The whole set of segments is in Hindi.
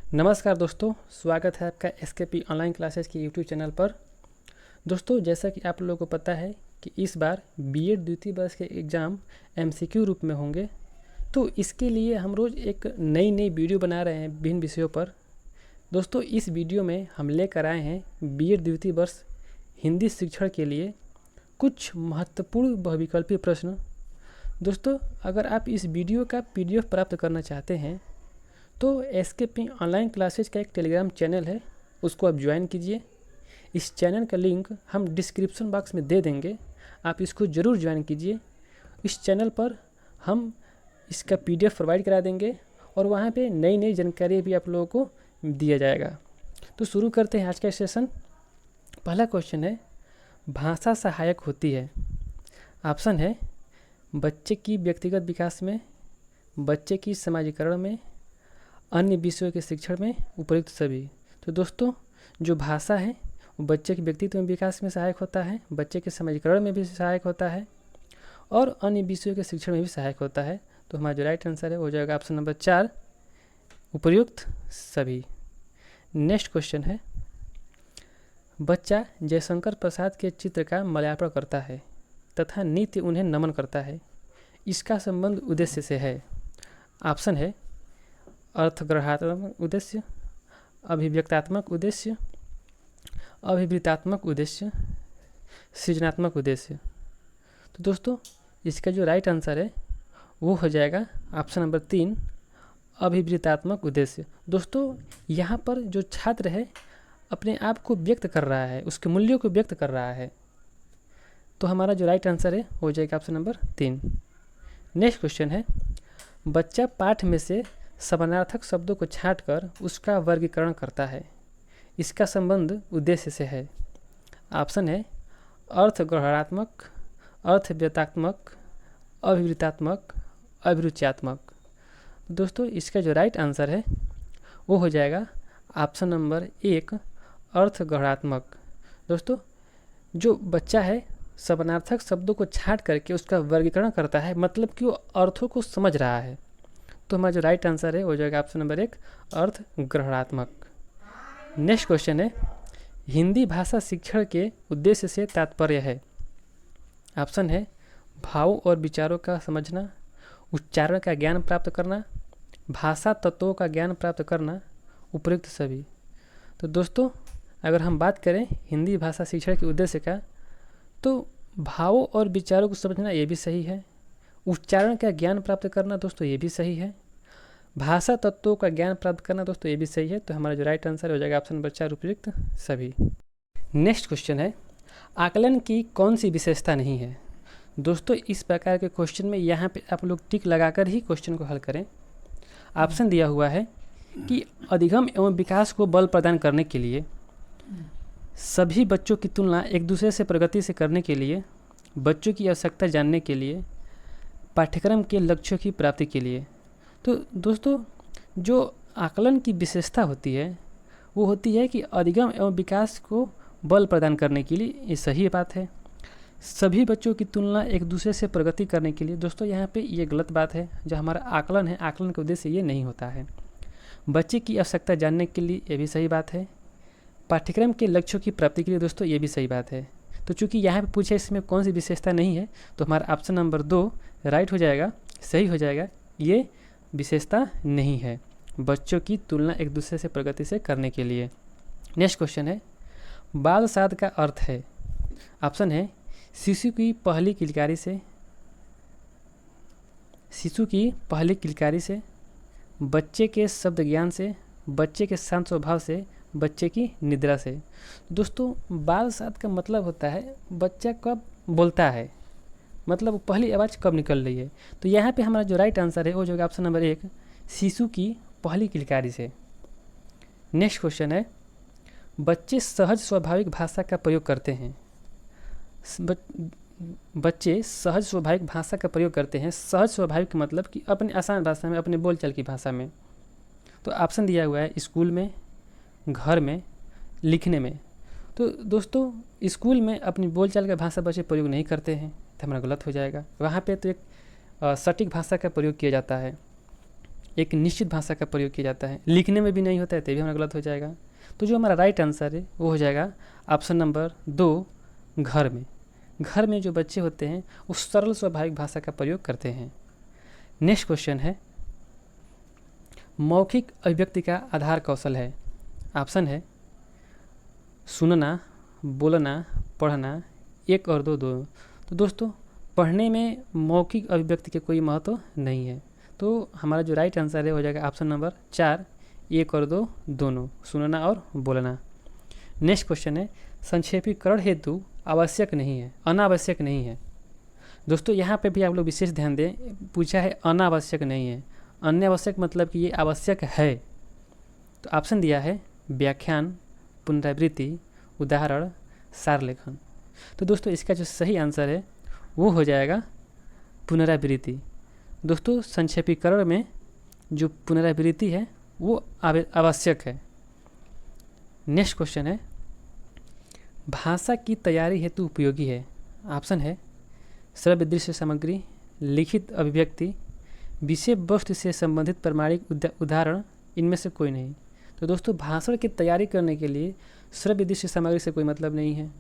नमस्कार दोस्तों, स्वागत है आपका एसकेपी ऑनलाइन क्लासेस के यूट्यूब चैनल पर। दोस्तों, जैसा कि आप लोगों को पता है कि इस बार बीएड द्वितीय वर्ष के एग्ज़ाम एमसीक्यू रूप में होंगे, तो इसके लिए हम रोज़ एक नई वीडियो बना रहे हैं विभिन्न विषयों पर। दोस्तों, इस वीडियो में हम लेकर आए हैं बीएड द्वितीय वर्ष हिंदी शिक्षण के लिए कुछ महत्वपूर्ण बहुविकल्पीय प्रश्न। दोस्तों, अगर आप इस वीडियो का पीडीएफ प्राप्त करना चाहते हैं तो एसकेपी ऑनलाइन क्लासेज का एक टेलीग्राम चैनल है, उसको आप ज्वाइन कीजिए। इस चैनल का लिंक हम डिस्क्रिप्शन बॉक्स में दे देंगे, आप इसको ज़रूर ज्वाइन कीजिए। इस चैनल पर हम इसका पीडीएफ प्रोवाइड करा देंगे और वहाँ पे नई जानकारी भी आप लोगों को दिया जाएगा। तो शुरू करते हैं आज का सेशन। पहला क्वेश्चन है, भाषा सहायक होती है। ऑप्शन है बच्चे की व्यक्तिगत विकास में, बच्चे की समाजीकरण में, अन्य विषयों के शिक्षण में, उपयुक्त सभी। तो दोस्तों, जो भाषा है वो बच्चे के व्यक्तित्व में विकास में सहायक होता है, बच्चे के समाजीकरण में भी सहायक होता है और अन्य विषयों के शिक्षण में भी सहायक होता है। तो हमारा जो राइट आंसर है हो जाएगा ऑप्शन नंबर 4, उपयुक्त सभी। नेक्स्ट क्वेश्चन है, बच्चा जयशंकर प्रसाद के चित्र का माल्यार्पण करता है तथा नित्य उन्हें नमन करता है, इसका संबंध उद्देश्य से है। ऑप्शन है अर्थग्रहात्मक उद्देश्य, अभिव्यक्तात्मक उद्देश्य, अभिवृत्तात्मक उद्देश्य, सृजनात्मक उद्देश्य। तो दोस्तों, इसका जो राइट आंसर है वो हो जाएगा ऑप्शन नंबर 3, अभिवृत्तात्मक उद्देश्य। दोस्तों, यहाँ पर जो छात्र है अपने आप को व्यक्त कर रहा है, उसके मूल्यों को व्यक्त कर रहा है, तो हमारा जो राइट आंसर है हो जाएगा ऑप्शन नंबर 3। नेक्स्ट क्वेश्चन है, बच्चा पाठ में से समानार्थक शब्दों को छांटकर उसका वर्गीकरण करता है, इसका संबंध उद्देश्य से है। ऑप्शन है अर्थग्रहणात्मक, अर्थव्यतात्मक, अभिवृत्तात्मक, अभिरुच्यात्मक। दोस्तों, इसका जो राइट आंसर है वो हो जाएगा ऑप्शन नंबर 1, अर्थग्रहणात्मक। दोस्तों, जो बच्चा है समानार्थक शब्दों को छांट करके उसका वर्गीकरण करता है, मतलब कि वो अर्थों को समझ रहा है। तो हमारा जो राइट आंसर है हो जाएगा ऑप्शन नंबर 1, अर्थग्रहणात्मक। नेक्स्ट क्वेश्चन है, हिंदी भाषा शिक्षण के उद्देश्य से तात्पर्य है। ऑप्शन है भावों और विचारों का समझना, उच्चारण का ज्ञान प्राप्त करना, भाषा तत्वों का ज्ञान प्राप्त करना, उपयुक्त सभी। तो दोस्तों, अगर हम बात करें हिंदी भाषा शिक्षण के उद्देश्य का, तो भावों और विचारों को समझना ये भी सही है, उच्चारण का ज्ञान प्राप्त करना दोस्तों ये भी सही है, भाषा तत्वों का ज्ञान प्राप्त करना दोस्तों ये भी सही है। तो हमारा जो राइट आंसर हो जाएगा ऑप्शन नंबर 4, उपयुक्त सभी। नेक्स्ट क्वेश्चन है, आकलन की कौन सी विशेषता नहीं है। दोस्तों, इस प्रकार के क्वेश्चन में यहाँ पे आप लोग टिक लगाकर ही क्वेश्चन को हल करें। ऑप्शन दिया हुआ है कि अधिगम एवं विकास को बल प्रदान करने के लिए, सभी बच्चों की तुलना एक दूसरे से प्रगति से करने के लिए, बच्चों की आवश्यकता जानने के लिए, पाठ्यक्रम के लक्ष्यों की प्राप्ति के लिए। तो दोस्तों, जो आकलन की विशेषता होती है वो होती है कि अधिगम एवं विकास को बल प्रदान करने के लिए, ये सही बात है। सभी बच्चों की तुलना एक दूसरे से प्रगति करने के लिए, दोस्तों यहाँ पे ये गलत बात है। जो हमारा आकलन है, आकलन का उद्देश्य ये नहीं होता है। बच्चे की आवश्यकता जानने के लिए, ये भी सही बात है। पाठ्यक्रम के लक्ष्यों की प्राप्ति के लिए दोस्तों ये भी सही बात है। तो चूंकि यहाँ पे पूछे इसमें कौन सी विशेषता नहीं है, तो हमारा ऑप्शन नंबर 2 राइट हो जाएगा, सही हो जाएगा। ये विशेषता नहीं है बच्चों की तुलना एक दूसरे से प्रगति से करने के लिए। नेक्स्ट क्वेश्चन है, बाल साध का अर्थ है। ऑप्शन है शिशु की पहली किलकारी से, शिशु की पहली किलकारी से, बच्चे के शब्द ज्ञान से, बच्चे के शांत स्वभाव से, बच्चे की निद्रा से। दोस्तों, बाल साध का मतलब होता है बच्चा कब बोलता है, मतलब पहली आवाज़ कब निकल रही है। तो यहाँ पे हमारा जो राइट आंसर है वो जो ऑप्शन नंबर 1, शिशु की पहली किलकारी से। नेक्स्ट क्वेश्चन है, बच्चे सहज स्वाभाविक भाषा का प्रयोग करते हैं। बच्चे सहज स्वाभाविक भाषा का प्रयोग करते हैं। सहज स्वाभाविक मतलब कि अपने आसान भाषा में, अपने बोलचाल की भाषा में। तो ऑप्शन दिया हुआ है स्कूल में, घर में, लिखने में। तो दोस्तों, स्कूल में अपनी बोलचाल का भाषा बच्चे प्रयोग नहीं करते हैं, तो हमारा गलत हो जाएगा। वहाँ पे तो एक सटीक भाषा का प्रयोग किया जाता है। एक निश्चित भाषा का प्रयोग किया जाता है, लिखने में भी नहीं होता है, तो भी हमारा गलत हो जाएगा। तो जो हमारा राइट आंसर है वो हो जाएगा ऑप्शन नंबर 2, घर में। घर में जो बच्चे होते हैं वो सरल स्वाभाविक भाषा का प्रयोग करते हैं। नेक्स्ट क्वेश्चन है, मौखिक अभिव्यक्ति का आधार कौशल है। ऑप्शन है सुनना, बोलना, पढ़ना, 1 और 2 दोनों। तो दोस्तों पढ़ने में मौखिक अभिव्यक्ति के कोई महत्व नहीं है, तो हमारा जो राइट आंसर है हो जाएगा ऑप्शन नंबर 4, 1 और 2 दोनों, सुनना और बोलना। नेक्स्ट क्वेश्चन है, संक्षेपीकरण हेतु आवश्यक नहीं है, अनावश्यक नहीं है। दोस्तों यहाँ पे भी आप लोग विशेष ध्यान दें, पूछा है अनावश्यक नहीं है, अनावश्यक मतलब कि ये आवश्यक है। तो ऑप्शन दिया है व्याख्यान, पुनरावृत्ति, उदाहरण, सार लेखन। तो दोस्तों इसका जो सही आंसर है वो हो जाएगा पुनरावृत्ति। दोस्तों संक्षेपीकरण में जो पुनरावृत्ति है वो आवश्यक है। नेक्स्ट क्वेश्चन है, भाषा की तैयारी हेतु उपयोगी है। ऑप्शन है श्रव्य दृश्य सामग्री, लिखित अभिव्यक्ति, विषय वस्तु से संबंधित प्रमाणिक उदाहरण, इनमें से कोई नहीं। तो दोस्तों भाषण की तैयारी करने के लिए श्रव्य दृश्य सामग्री से कोई मतलब नहीं है,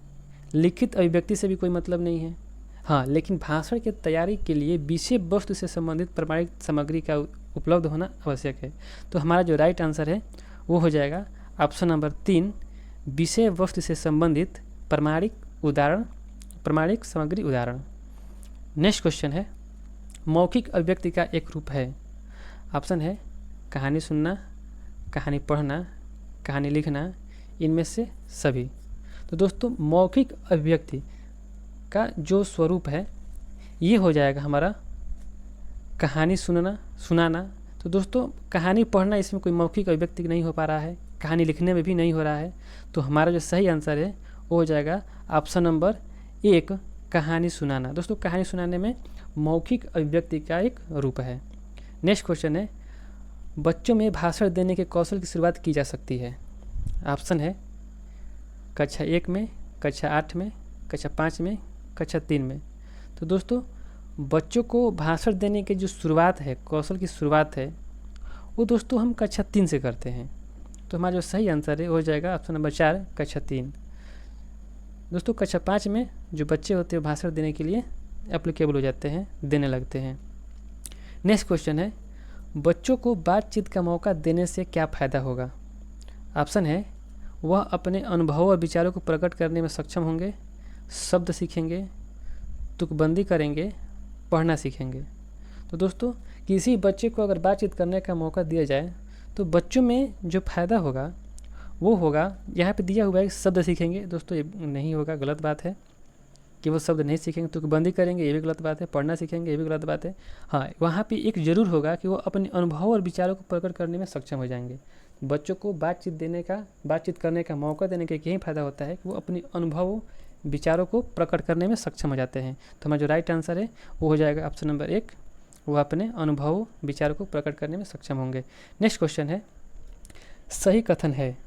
लिखित अभिव्यक्ति से भी कोई मतलब नहीं है। हाँ, लेकिन भाषण की तैयारी के लिए विषय वस्तु से संबंधित प्रमाणिक सामग्री का उपलब्ध होना आवश्यक है। तो हमारा जो राइट आंसर है वो हो जाएगा ऑप्शन नंबर 3, विषय वस्तु से संबंधित प्रमाणिक सामग्री उदाहरण। नेक्स्ट क्वेश्चन है, मौखिक अभिव्यक्ति का एक रूप है। ऑप्शन है कहानी सुनना, कहानी पढ़ना, कहानी लिखना, इनमें से सभी। तो दोस्तों मौखिक अभिव्यक्ति का जो स्वरूप है ये हो जाएगा हमारा कहानी सुनाना। तो दोस्तों कहानी पढ़ना इसमें कोई मौखिक अभिव्यक्ति नहीं हो पा रहा है, कहानी लिखने में भी नहीं हो रहा है। तो हमारा जो सही आंसर है वो हो जाएगा ऑप्शन नंबर 1, कहानी सुनाना। दोस्तों कहानी सुनाने में मौखिक अभिव्यक्ति का एक रूप है। नेक्स्ट क्वेश्चन है, बच्चों में भाषण देने के कौशल की शुरुआत की जा सकती है। ऑप्शन है कक्षा 1 में, कक्षा 8 में, कक्षा 5 में, कक्षा 3 में। तो दोस्तों बच्चों को भाषण देने की जो शुरुआत है, कौशल की शुरुआत है, वो दोस्तों हम कक्षा 3 से करते हैं। तो हमारा जो सही आंसर है हो जाएगा ऑप्शन नंबर 4, कक्षा 3। दोस्तों कक्षा 5 में जो बच्चे होते हैं भाषण देने के लिए एप्लीकेबल हो जाते हैं, देने लगते हैं। नेक्स्ट क्वेश्चन है, बच्चों को बातचीत का मौका देने से क्या फ़ायदा होगा। ऑप्शन है वह अपने अनुभवों और विचारों को प्रकट करने में सक्षम होंगे, शब्द सीखेंगे, तुकबंदी करेंगे, पढ़ना सीखेंगे। तो दोस्तों किसी बच्चे को अगर बातचीत करने का मौका दिया जाए तो बच्चों में जो फ़ायदा होगा वो होगा, यहाँ पे दिया हुआ है शब्द सीखेंगे। दोस्तों ये नहीं होगा, गलत बात है कि वो शब्द नहीं सीखेंगे। तुकबंदी करेंगे ये भी गलत बात है, पढ़ना सीखेंगे ये भी गलत बात है। हाँ, वहाँ पे एक ज़रूर होगा कि वो अपने अनुभव और विचारों को प्रकट करने में सक्षम हो जाएंगे। बच्चों को बातचीत करने का मौका देने का यही फ़ायदा होता है कि वो अपने अनुभवों विचारों को प्रकट करने में सक्षम हो जाते हैं। तो हमारा जो राइट आंसर है वो हो जाएगा ऑप्शन नंबर 1, वो अपने अनुभवों विचारों को प्रकट करने में सक्षम होंगे। नेक्स्ट क्वेश्चन है, सही कथन है।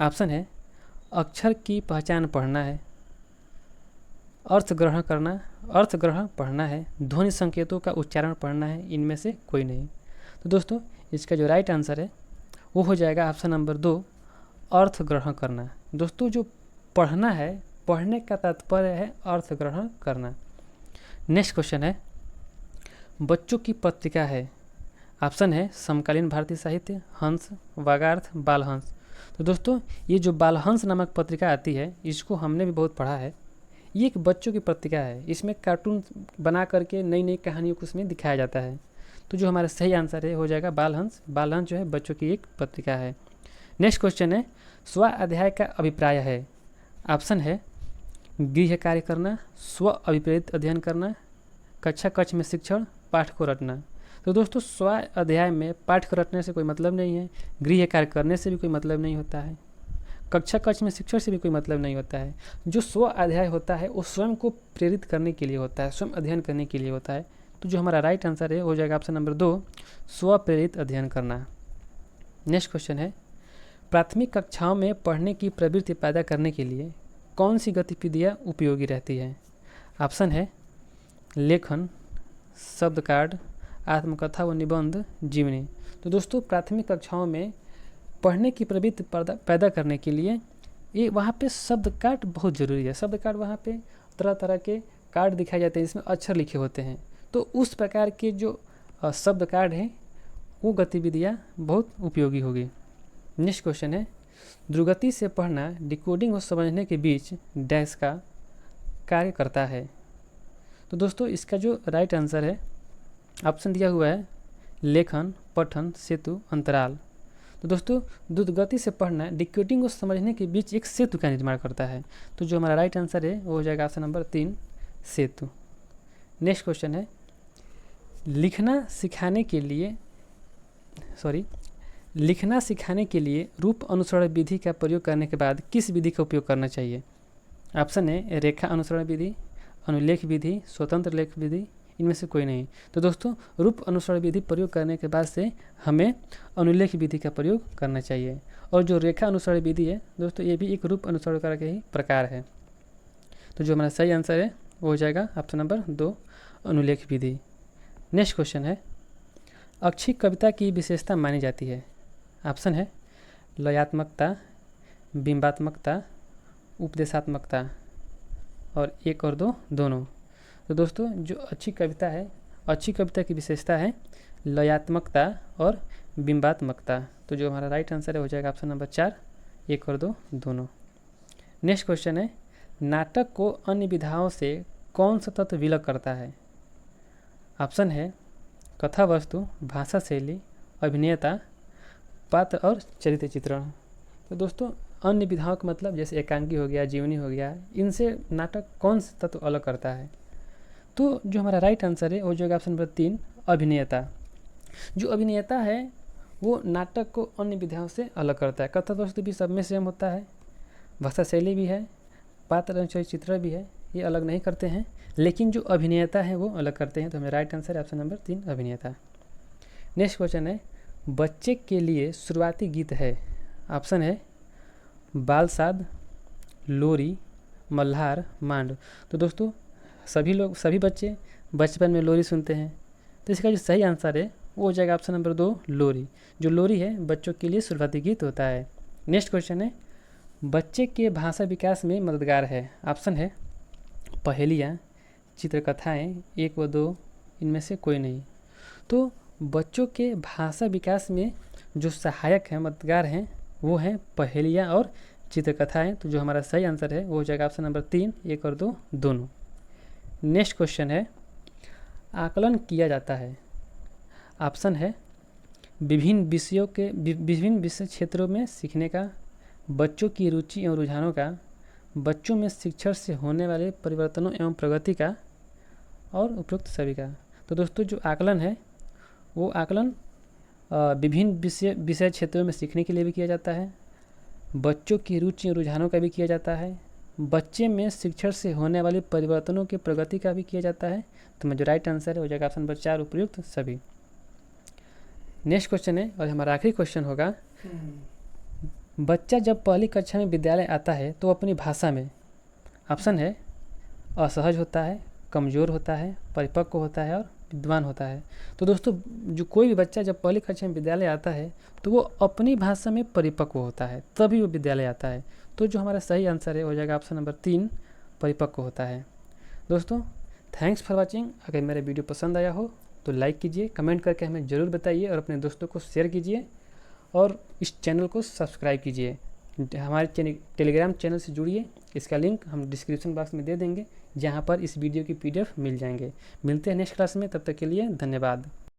ऑप्शन है अक्षर की पहचान पढ़ना है, अर्थ ग्रहण पढ़ना है, ध्वनि संकेतों का उच्चारण पढ़ना है, इनमें से कोई नहीं। तो दोस्तों इसका जो राइट आंसर है वो हो जाएगा ऑप्शन नंबर 2, अर्थ ग्रहण करना। दोस्तों जो पढ़ना है, पढ़ने का तात्पर्य है अर्थ ग्रहण करना। नेक्स्ट क्वेश्चन है, बच्चों की पत्रिका है। ऑप्शन है समकालीन भारतीय साहित्य, हंस, वागार्थ, बालहंस। तो दोस्तों ये जो बालहंस नामक पत्रिका आती है इसको हमने भी बहुत पढ़ा है। ये एक बच्चों की पत्रिका है, इसमें कार्टून बना करके नई नई कहानियों को उसमें दिखाया जाता है। तो जो हमारा सही आंसर है हो जाएगा बालहंस। बालहंस जो है बच्चों की एक पत्रिका है। नेक्स्ट क्वेश्चन है, स्व अध्याय का अभिप्राय है। ऑप्शन है गृह कार्य करना, स्व अभिप्रेरित अध्ययन करना, कक्षा कक्ष में शिक्षण, पाठ को रटना। तो दोस्तों स्व अध्याय में पाठ को रटने से कोई मतलब नहीं है, गृह कार्य करने से भी कोई मतलब नहीं होता है, कक्षा कक्ष में शिक्षण से भी कोई मतलब नहीं होता है। जो स्व अध्याय होता है वो स्वयं को प्रेरित करने के लिए होता है, स्वयं अध्ययन करने के लिए होता है। तो जो हमारा राइट आंसर है हो जाएगा ऑप्शन नंबर 2, स्व प्रेरित अध्ययन करना। नेक्स्ट क्वेश्चन है, प्राथमिक कक्षाओं में पढ़ने की प्रवृत्ति पैदा करने के लिए कौन सी गतिविधियाँ उपयोगी रहती है। ऑप्शन है लेखन, शब्द कार्ड, आत्मकथा व निबंध, जीवनी। तो दोस्तों प्राथमिक कक्षाओं में पढ़ने की प्रवृत्ति पैदा करने के लिए ये वहाँ पे शब्द कार्ड बहुत ज़रूरी है। शब्द कार्ड वहाँ पे तरह तरह के कार्ड दिखाए जाते हैं जिसमें अक्षर लिखे होते हैं। तो उस प्रकार के जो शब्द कार्ड हैं वो गतिविधियाँ बहुत उपयोगी होगी। नेक्स्ट क्वेश्चन है, द्रुगति से पढ़ना डिकोडिंग और समझने के बीच डैश का कार्य करता है। तो दोस्तों इसका जो राइट आंसर है, ऑप्शन दिया हुआ है लेखन, पठन, सेतु, अंतराल। तो दोस्तों द्रुतगति से पढ़ना डिकोडिंग और समझने के बीच एक सेतु का निर्माण करता है। तो जो हमारा राइट आंसर है वो हो जाएगा ऑप्शन नंबर 3, सेतु। नेक्स्ट क्वेश्चन है, लिखना सिखाने के लिए रूप अनुसरण विधि का प्रयोग करने के बाद किस विधि का उपयोग करना चाहिए? ऑप्शन है रेखा अनुसरण विधि, अनुलेख विधि, स्वतंत्र लेख विधि, इनमें से कोई नहीं। तो दोस्तों रूप अनुसरण विधि प्रयोग करने के बाद से हमें अनुलेख विधि का प्रयोग करना चाहिए। और जो रेखा अनुसरण विधि है दोस्तों ये भी एक रूप अनुसरण का ही प्रकार है। तो जो हमारा सही आंसर है वो हो जाएगा ऑप्शन नंबर 2, अनुलेख विधि। नेक्स्ट क्वेश्चन है, अच्छी कविता की विशेषता मानी जाती है। ऑप्शन है लयात्मकता, बिंबात्मकता, उपदेशात्मकता और 1 और 2 दोनों। तो दोस्तों जो अच्छी कविता की विशेषता है लयात्मकता और बिंबात्मकता। तो जो हमारा राइट आंसर है हो जाएगा ऑप्शन नंबर 4, 1 और 2 दोनों। नेक्स्ट क्वेश्चन है, नाटक को अन्य विधाओं से कौन सा तत्व विलग करता है? ऑप्शन है कथा वस्तु, भाषा शैली, अभिनेता, पात्र और चरित्र चित्रण। तो दोस्तों अन्य विधाओं का मतलब जैसे एकांकी हो गया, जीवनी हो गया, इनसे नाटक कौन सा तत्व अलग करता है? तो जो हमारा राइट आंसर है वो जो ऑप्शन नंबर 3, अभिनेता। जो अभिनेता है वो नाटक को अन्य विधाओं से अलग करता है। कथा वस्तु भी सब में सेम होता है, भाषा शैली भी है, पात्र और चरित्र चित्रण भी है, ये अलग नहीं करते हैं, लेकिन जो अभिनेता है वो अलग करते हैं। तो हमें राइट आंसर है ऑप्शन नंबर 3, अभिनेता। नेक्स्ट क्वेश्चन है, बच्चे के लिए शुरुआती गीत है। ऑप्शन है बालसाद, लोरी, मल्हार, मांड। तो दोस्तों सभी बच्चे बचपन में लोरी सुनते हैं। तो इसका जो सही आंसर है वो हो जाएगा ऑप्शन नंबर 2, लोरी। जो लोरी है बच्चों के लिए शुरुआती गीत होता है। नेक्स्ट क्वेश्चन है, बच्चे के भाषा विकास में मददगार है। ऑप्शन है पहेलियाँ, चित्रकथाएँ, 1 व 2, इनमें से कोई नहीं। तो बच्चों के भाषा विकास में जो सहायक हैं, मददगार हैं, वो हैं पहेलियाँ और चित्रकथाएँ। तो जो हमारा सही आंसर है वो हो जाएगा ऑप्शन नंबर 3, 1 और 2 दोनों। नेक्स्ट क्वेश्चन है, आकलन किया जाता है। ऑप्शन है विभिन्न विषय क्षेत्रों में सीखने का, बच्चों की रुचि एवं रुझानों का, बच्चों में शिक्षण से होने वाले परिवर्तनों एवं प्रगति का और उपयुक्त सभी का। तो दोस्तों जो आकलन है वो आकलन विभिन्न विषय क्षेत्रों में सीखने के लिए भी किया जाता है, बच्चों की रुचि और रुझानों का भी किया जाता है, बच्चे में शिक्षण से होने वाले परिवर्तनों की प्रगति का भी किया जाता है। तो मैं जो राइट आंसर है हो जाएगा ऑप्शन नंबर 4, उपयुक्त सभी। नेक्स्ट क्वेश्चन है और हमारा आखिरी क्वेश्चन होगा, बच्चा जब पहली कक्षा में विद्यालय आता है तो अपनी भाषा में, ऑप्शन है असहज होता है, कमज़ोर होता है, परिपक्व होता है और विद्वान होता है। तो दोस्तों जो कोई भी बच्चा जब पहली कक्षा में विद्यालय आता है तो वो अपनी भाषा में परिपक्व होता है, तभी वो विद्यालय आता है। तो जो हमारा सही आंसर है हो जाएगा ऑप्शन नंबर 3, परिपक्व होता है। दोस्तों थैंक्स फॉर वाचिंग। अगर मेरा वीडियो पसंद आया हो तो लाइक कीजिए, कमेंट करके हमें ज़रूर बताइए और अपने दोस्तों को शेयर कीजिए और इस चैनल को सब्सक्राइब कीजिए। हमारे टेलीग्राम चैनल से जुड़िए, इसका लिंक हम डिस्क्रिप्शन बॉक्स में दे देंगे, जहाँ पर इस वीडियो की PDF मिल जाएंगे। मिलते हैं नेक्स्ट क्लास में, तब तक के लिए धन्यवाद।